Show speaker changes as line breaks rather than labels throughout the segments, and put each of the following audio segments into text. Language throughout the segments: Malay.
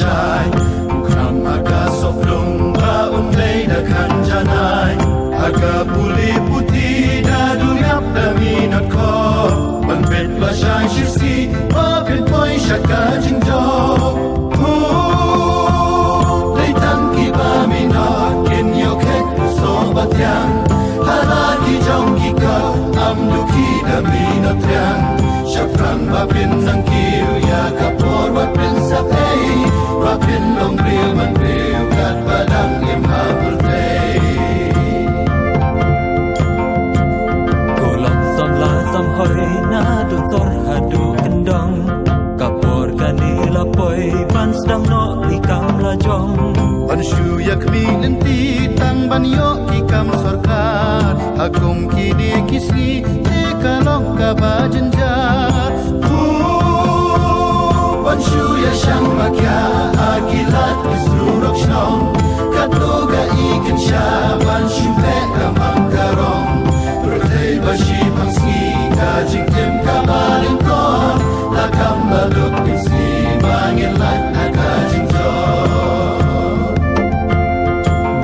syai Ukram aga soplung baun leida kanjanai Aga puli putih daduyap daminat ko Banbet la syai shisi Mapin poi syaka jingjo Leitan kiba minat Kin yoket sobat yang Halagi jong kika Amduki daminat yang Syakran bapin sangkiu Ya kapor bapin sapay Bapin long real man real Kat badang imha bertay
Kolot son la sam hoy Na du tor hadu kendong Kapor kanila poy Ban sedang no ikam la jong
Ban syu yak mi nanti Tang ban yo ikam sorkat Akum kini kisgi Kalok kabajenjar Banshu ya syang makya Akilat isrurok shnong Katoga ikan syah Banshu peka mangkarong Bertay bashi pangski Kajing tim kabalin kon Lakam baluk pinsi Bangin lat akajing jor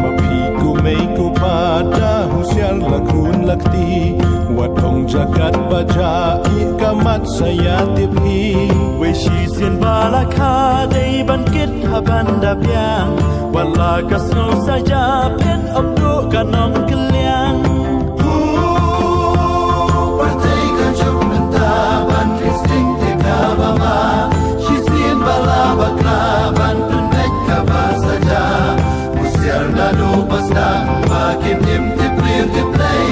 Mapiku meiku pada Husyar lakun lakti Watong jagat baja ikamat saya tipi
Wishi sin balaka Day bangkit haban dabyang Wala kasno saja Pen obdo kanong keliang
Partai kacuk mentaban Kristing teka bama Shisin bala bakla Bantun meka basaja Usiar nado pasdang Makin dim tiprir tiplay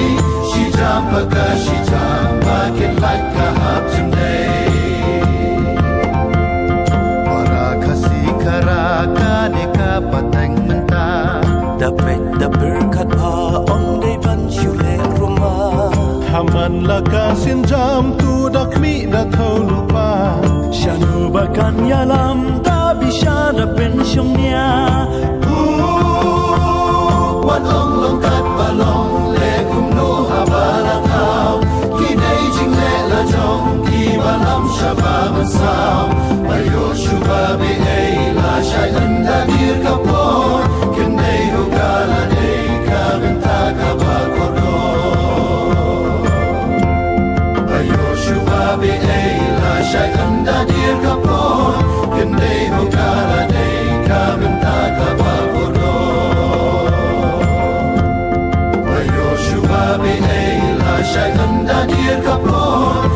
Shijam paka shijam Makin like kahap jemday Para kasih karaka Neka pateng mentah
Dapet daberkat pa Om day ban syule rumah
Haman laka sinjam tu dakmi datau lupa
Syanu bakan yalam Tak bisa dapin syungnya
Wan ong longkat balong Le kumno habalang haw Kinay jing le la jong Ki balam syaba bersau Bayo syuba be ay La syai anda dir kapor Kinay hukala day Kabenta kabakodo Bayo syuba be ay La syai anda dir kapor Kinay hukala day Kabenta kabakodo Bayo syuba be ay La syai anda dir kapor